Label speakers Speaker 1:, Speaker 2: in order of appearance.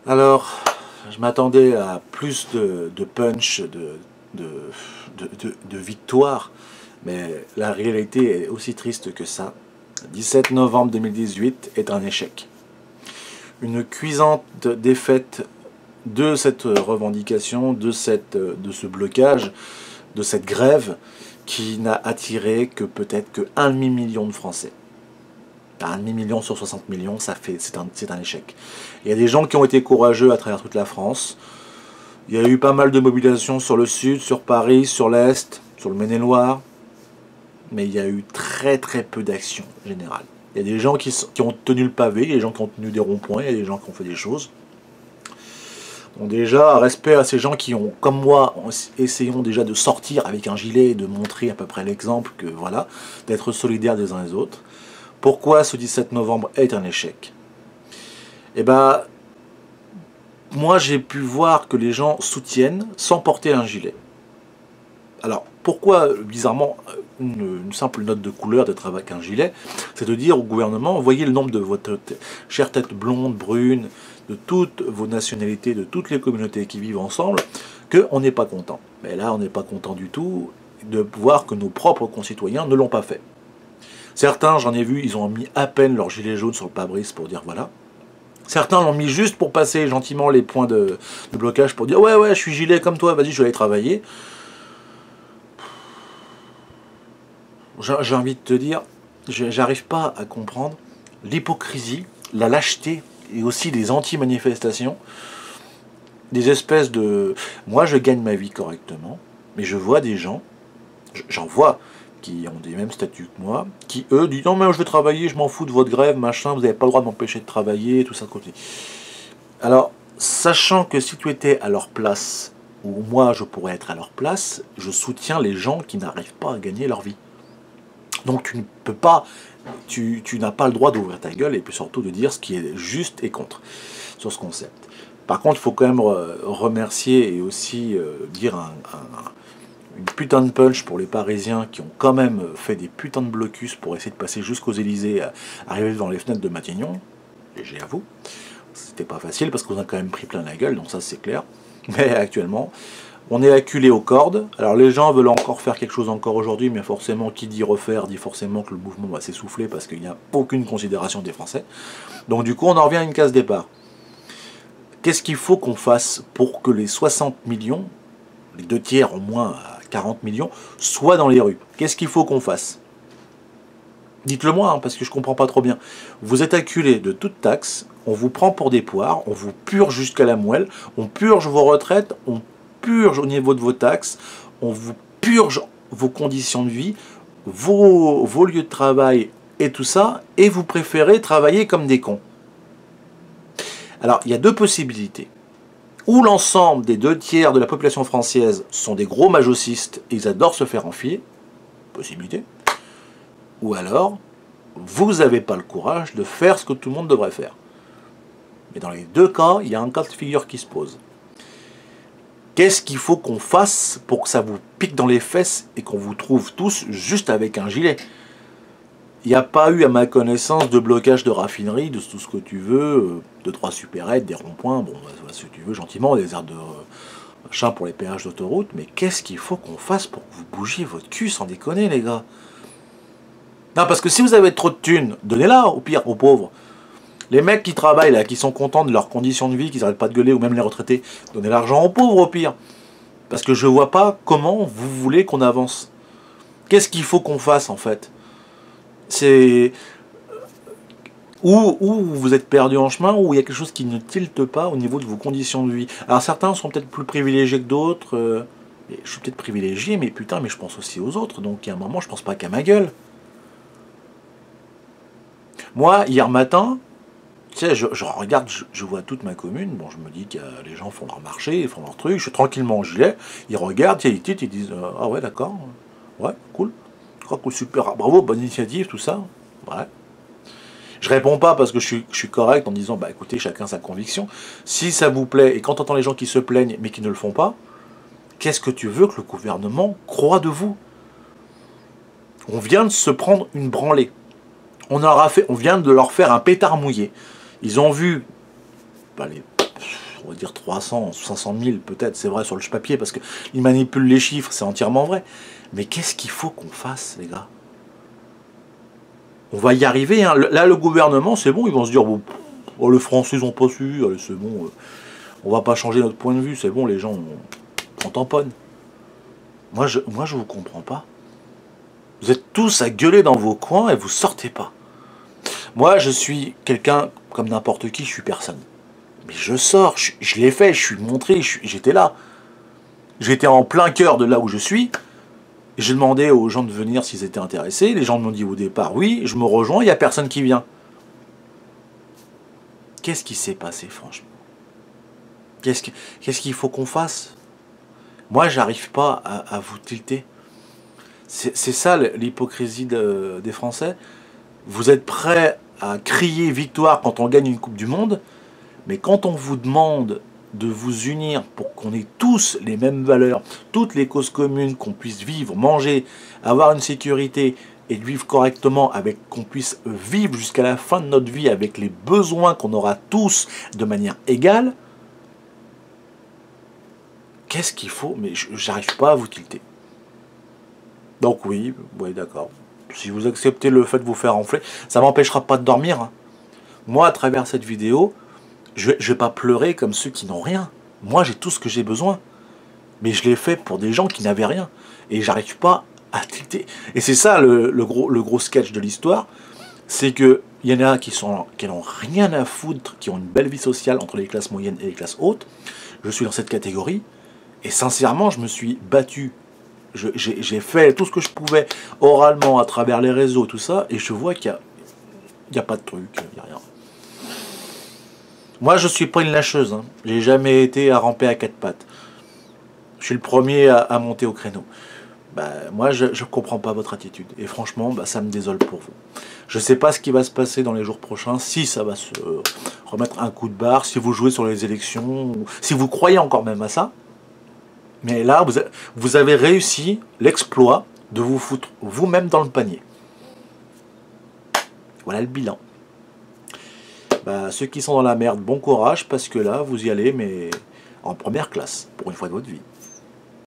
Speaker 1: Alors, je m'attendais à plus de punch, de victoire, mais la réalité est aussi triste que ça. 17 novembre 2018 est un échec. Une cuisante défaite de cette revendication, de ce blocage, de cette grève qui n'a attiré que peut-être que 1,5 million de Français. 1,5 million sur 60 millions, c'est un échec. Il y a des gens qui ont été courageux à travers toute la France. Il y a eu pas mal de mobilisations sur le sud, sur Paris, sur l'est, sur le Maine-et-Loire. Mais il y a eu très très peu d'actions générales. Il y a des gens qui ont tenu le pavé, il y a des gens qui ont tenu des ronds-points, il y a des gens qui ont fait des choses. Donc déjà, respect à ces gens qui ont, comme moi, essayons déjà de sortir avec un gilet et de montrer à peu près l'exemple que voilà, d'être solidaires des uns des autres. Pourquoi ce 17 novembre est un échec? Eh ben, moi j'ai pu voir que les gens soutiennent sans porter un gilet. Alors, pourquoi, bizarrement, une simple note de couleur d'être avec un gilet? C'est de dire au gouvernement, voyez le nombre de votre chère tête blonde, brune, de toutes vos nationalités, de toutes les communautés qui vivent ensemble, qu'on n'est pas content. Mais là, on n'est pas content du tout de voir que nos propres concitoyens ne l'ont pas fait. Certains, j'en ai vu, ils ont mis à peine leur gilet jaune sur le pare-brise pour dire voilà. Certains l'ont mis juste pour passer gentiment les points de blocage pour dire ouais, ouais, je suis gilet comme toi, vas-y, je vais aller travailler. J'ai envie de te dire, j'arrive pas à comprendre l'hypocrisie, la lâcheté et aussi les anti-manifestations, des espèces de... Moi, je gagne ma vie correctement, mais je vois des gens, j'en vois, qui ont des mêmes statuts que moi, qui eux disent non mais je vais travailler, je m'en fous de votre grève, machin, vous n'avez pas le droit de m'empêcher de travailler, tout ça de côté. Alors, sachant que si tu étais à leur place, ou moi je pourrais être à leur place, je soutiens les gens qui n'arrivent pas à gagner leur vie. Donc tu ne peux pas, tu n'as pas le droit d'ouvrir ta gueule et puis surtout de dire ce qui est juste et contre sur ce concept. Par contre, il faut quand même remercier et aussi dire une putain de punch pour les Parisiens qui ont quand même fait des putains de blocus pour essayer de passer jusqu'aux Élysées, arriver devant les fenêtres de Matignon. Léger à vous. C'était pas facile parce qu'on a quand même pris plein la gueule, donc ça c'est clair. Mais actuellement, on est acculé aux cordes. Alors les gens veulent encore faire quelque chose encore aujourd'hui, mais forcément, qui dit refaire, dit forcément que le mouvement va s'essouffler parce qu'il n'y a aucune considération des Français. Donc du coup, on en revient à une case départ. Qu'est-ce qu'il faut qu'on fasse pour que les 60 millions, les 2 tiers au moins à 40 millions, soient dans les rues? Qu'est-ce qu'il faut qu'on fasse? Dites-le moi, hein, parce que je comprends pas trop bien. Vous êtes acculé de toute taxe, on vous prend pour des poires, on vous purge jusqu'à la moelle, on purge vos retraites, on purge au niveau de vos taxes, on vous purge vos conditions de vie, vos lieux de travail et tout ça, et vous préférez travailler comme des cons. Alors, il y a deux possibilités. Ou l'ensemble des 2 tiers de la population française sont des gros majocistes et ils adorent se faire enfiler, possibilité. Ou alors, vous n'avez pas le courage de faire ce que tout le monde devrait faire. Mais dans les 2 cas, il y a un cas de figure qui se pose. Qu'est-ce qu'il faut qu'on fasse pour que ça vous pique dans les fesses et qu'on vous trouve tous juste avec un gilet? Il n'y a pas eu, à ma connaissance, de blocage de raffinerie, de tout ce que tu veux, de 3 supérettes, des ronds-points, bon, si tu veux, gentiment, des aires de machin pour les péages d'autoroute, mais qu'est-ce qu'il faut qu'on fasse pour que vous bougiez votre cul, sans déconner, les gars? Non, parce que si vous avez trop de thunes, donnez-la, au pire, aux pauvres. Les mecs qui travaillent, là, qui sont contents de leurs conditions de vie, qui n'arrêtent pas de gueuler, ou même les retraités, donnez l'argent aux pauvres, au pire. Parce que je vois pas comment vous voulez qu'on avance. Qu'est-ce qu'il faut qu'on fasse, en fait? C'est... Ou vous êtes perdu en chemin, ou il y a quelque chose qui ne tilte pas au niveau de vos conditions de vie. Alors certains sont peut-être plus privilégiés que d'autres. Je suis peut-être privilégié, mais putain, mais je pense aussi aux autres. Donc il y a un moment, je pense pas qu'à ma gueule. Moi, hier matin, tu sais, je regarde, je vois toute ma commune. Bon, je me dis que les gens font leur marché, ils font leur truc. Je suis tranquillement en gilet. Ils regardent, ils titrent, ils disent ah ouais, d'accord, ouais, cool. Je crois que super, bravo, bonne initiative, tout ça. Ouais. Je réponds pas parce que je suis correct en disant bah écoutez, chacun sa conviction. Si ça vous plaît, et quand on entend les gens qui se plaignent mais qui ne le font pas, qu'est-ce que tu veux que le gouvernement croit de vous? On vient de se prendre une branlée. On vient de leur faire un pétard mouillé. Ils ont vu, bah, on va dire 300, 500 000 peut-être, c'est vrai sur le papier, parce qu'ils manipulent les chiffres, c'est entièrement vrai. Mais qu'est-ce qu'il faut qu'on fasse, les gars? On va y arriver, hein. Là, le gouvernement, c'est bon, ils vont se dire, bon, oh, les Français, ils ont pas su, allez, c'est bon, on va pas changer notre point de vue, c'est bon, les gens, on tamponne. Moi, je vous comprends pas. Vous êtes tous à gueuler dans vos coins et vous sortez pas. Moi, je suis quelqu'un comme n'importe qui, je suis personne. Mais je sors, je l'ai fait, je suis montré, j'étais là. J'étais en plein cœur de là où je suis. J'ai demandé aux gens de venir s'ils étaient intéressés. Les gens m'ont dit au départ oui, je me rejoins, il n'y a personne qui vient. Qu'est-ce qui s'est passé, franchement? Qu'est-ce qu'il faut qu'on fasse? Moi, j'arrive pas à vous tilter. C'est ça l'hypocrisie des Français. Vous êtes prêts à crier victoire quand on gagne une Coupe du Monde, mais quand on vous demande de vous unir pour qu'on ait tous les mêmes valeurs, toutes les causes communes, qu'on puisse vivre, manger, avoir une sécurité et vivre correctement, avec qu'on puisse vivre jusqu'à la fin de notre vie avec les besoins qu'on aura tous de manière égale, qu'est-ce qu'il faut? Mais j'arrive pas à vous tilter. Donc oui, d'accord. Si vous acceptez le fait de vous faire enfler, ça ne m'empêchera pas de dormir, hein. Moi, à travers cette vidéo, je vais pas pleurer comme ceux qui n'ont rien. Moi, j'ai tout ce que j'ai besoin. Mais je l'ai fait pour des gens qui n'avaient rien. Et j'arrive pas à tilter. Et c'est ça le gros sketch de l'histoire. C'est qu'il y en a qui n'ont rien à foutre, qui ont une belle vie sociale entre les classes moyennes et les classes hautes. Je suis dans cette catégorie. Et sincèrement, je me suis battu. J'ai fait tout ce que je pouvais oralement à travers les réseaux, tout ça, et je vois qu'il n'y a pas de truc, il n'y a rien. Moi, je suis pas une lâcheuse, hein. J'ai jamais été à ramper à quatre pattes. Je suis le premier à monter au créneau. Bah, moi, je comprends pas votre attitude. Et franchement, bah, ça me désole pour vous. Je sais pas ce qui va se passer dans les jours prochains, si ça va se remettre un coup de barre, si vous jouez sur les élections, si vous croyez encore même à ça. Mais là, vous avez réussi l'exploit de vous foutre vous-même dans le panier. Voilà le bilan. Bah, ceux qui sont dans la merde, bon courage, parce que là, vous y allez, mais en première classe, pour une fois de votre vie.